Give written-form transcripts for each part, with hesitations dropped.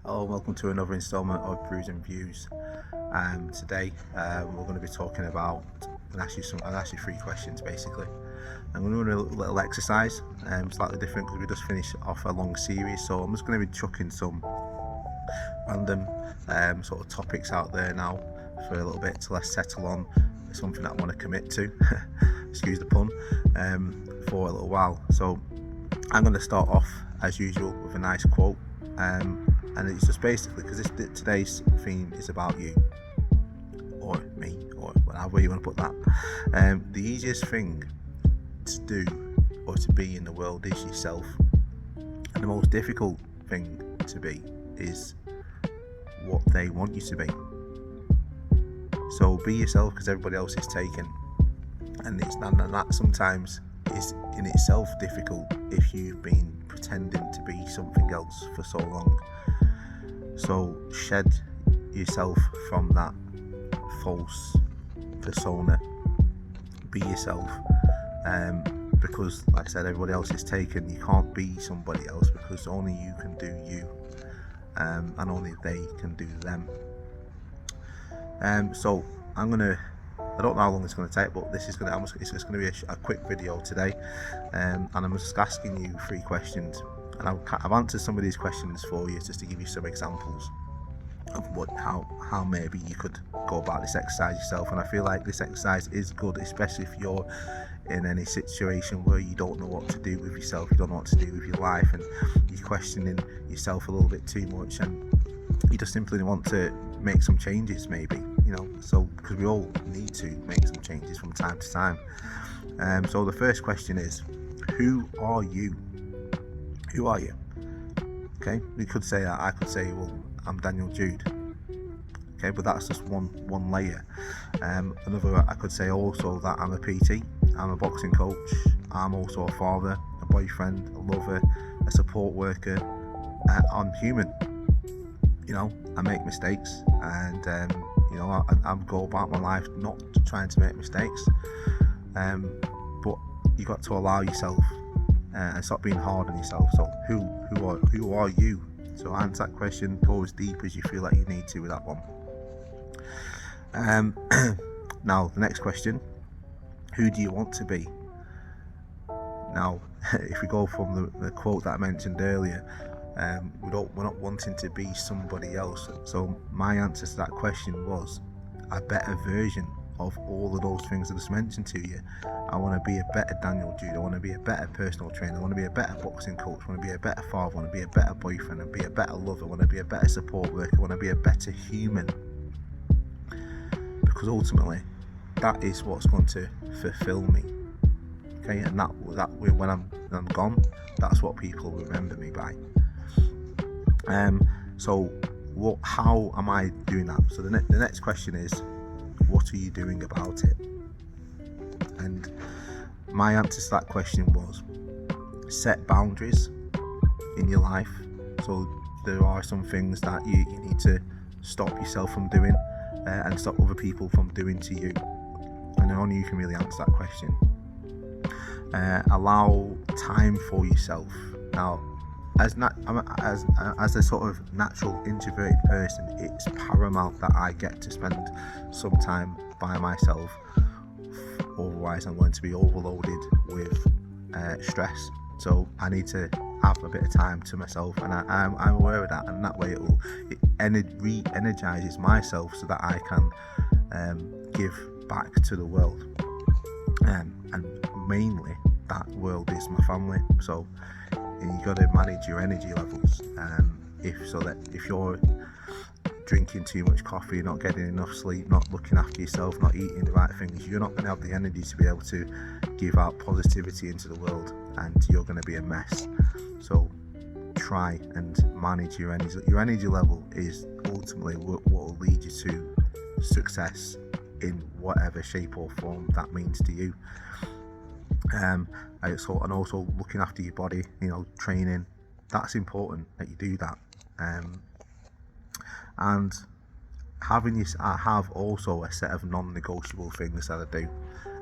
Hello, welcome to another instalment of Brews and Views. Today we're going to be talking about, I'll ask you three questions basically. I'm going to run a little exercise, slightly different because we just finished off a long series, so I'm just going to be chucking some random sort of topics out there now for a little bit till I settle on something that I want to commit to, excuse the pun, for a little while. So I'm going to start off as usual with a nice quote. And it's just basically because today's theme is about you or me or whatever you want to put that. The easiest thing to do or to be in the world is yourself, and the most difficult thing to be is what they want you to be. So be yourself because everybody else is taken, and that sometimes is in itself difficult if you've been pretending to be something else for so long. So shed yourself from that false persona. Be yourself, because like I said, everybody else is taken. You can't be somebody else because only you can do you, and only they can do them. So I don't know how long it's going to take, but it's just going to be a quick video today, and I'm just asking you three questions, and I've answered some of these questions for you just to give you some examples of how maybe you could go about this exercise yourself. And I feel like this exercise is good, especially if you're in any situation where you don't know what to do with yourself, you don't know what to do with your life, and you're questioning yourself a little bit too much, and you just simply want to make some changes, maybe, so because we all need to make some changes from time to time. So the first question is, who are you? Who are you? Okay, I could say, well, I'm Daniel Jude. Okay, but that's just one layer. Another, I could say also that I'm a PT, I'm a boxing coach, I'm also a father, a boyfriend, a lover, a support worker. I'm human. I make mistakes, and I go about my life not trying to make mistakes. But you got to allow yourself and stop being hard on yourself. So who are you? So answer that question, go as deep as you feel like you need to with that one. Now the next question, who do you want to be? Now if we go from the quote that I mentioned earlier, we're not wanting to be somebody else. So my answer to that question was a better version of all of those things I just mentioned to you. I want to be a better Daniel Jude. I want to be a better personal trainer. I want to be a better boxing coach. I want to be a better father. I want to be a better boyfriend. I want to be a better lover. I want to be a better support worker. I want to be a better human, because ultimately that is what's going to fulfill me. Okay, and that when I'm gone, that's what people remember me by. So how am I doing that? So the next question is, what are you doing about it? And my answer to that question was, set boundaries in your life. So there are some things that you need to stop yourself from doing, and stop other people from doing to you, and only you can really answer that question. Allow time for yourself. Now, as a sort of natural introverted person, it's paramount that I get to spend some time by myself. Otherwise, I'm going to be overloaded with stress. So I need to have a bit of time to myself, and I'm aware of that. And that way, it re-energizes myself so that I can give back to the world. And mainly, that world is my family. So you got to manage your energy levels. If you're drinking too much coffee, not getting enough sleep, not looking after yourself, not eating the right things, you're not going to have the energy to be able to give out positivity into the world, and you're going to be a mess. So try and manage your energy. Your energy level is ultimately what will lead you to success in whatever shape or form that means to you. And also looking after your body, training, that's important that you do that. And I have also a set of non-negotiable things that I do,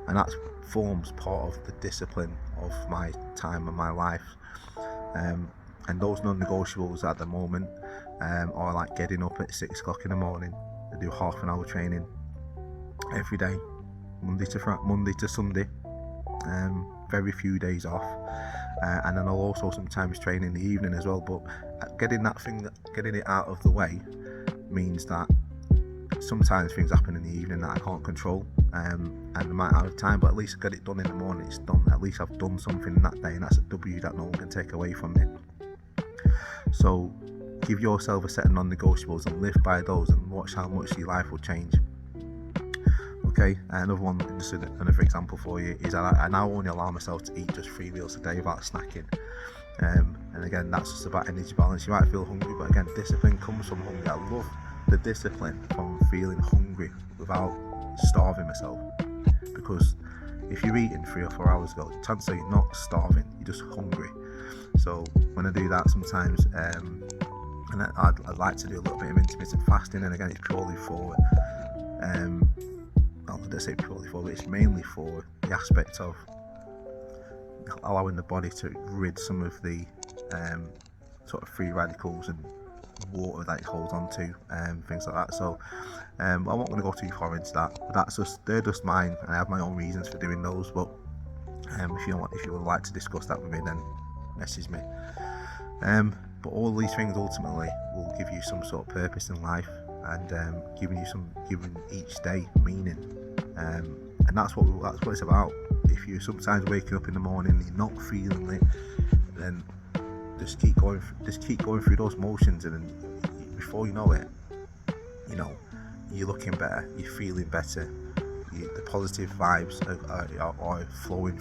and that forms part of the discipline of my time and my life. And those non-negotiables at the moment or like getting up at 6 o'clock in the morning. I do half an hour training every day, Monday to Sunday, very few days off, and then I'll also sometimes train in the evening as well. But getting it out of the way means that sometimes things happen in the evening that I can't control, and I might have time, but at least I get it done in the morning. It's done. At least I've done something that day, and that's a W that no one can take away from me. So give yourself a set of non-negotiables and live by those, and watch how much your life will change. Okay, another one, just another example for you is I now only allow myself to eat just 3 meals a day without snacking. And again, that's just about energy balance. You might feel hungry, but again, discipline comes from hunger. I love the discipline from feeling hungry without starving myself, because if you're eating 3 or 4 hours ago, chances are you're not starving, you're just hungry. So when I do that sometimes, and I'd like to do a little bit of intermittent fasting, and again, it's purely for but it's mainly for the aspect of allowing the body to rid some of the sort of free radicals and water that it holds on to, things like that. So I'm not going to go too far into that, but they're just mine, and I have my own reasons for doing those. But if you would like to discuss that with me, then message me. But all these things ultimately will give you some sort of purpose in life, and giving each day meaning, and that's what it's about. If you're sometimes waking up in the morning and you're not feeling it, then just keep going through those motions, and then before you know it, you're looking better, you're feeling better, the positive vibes are flowing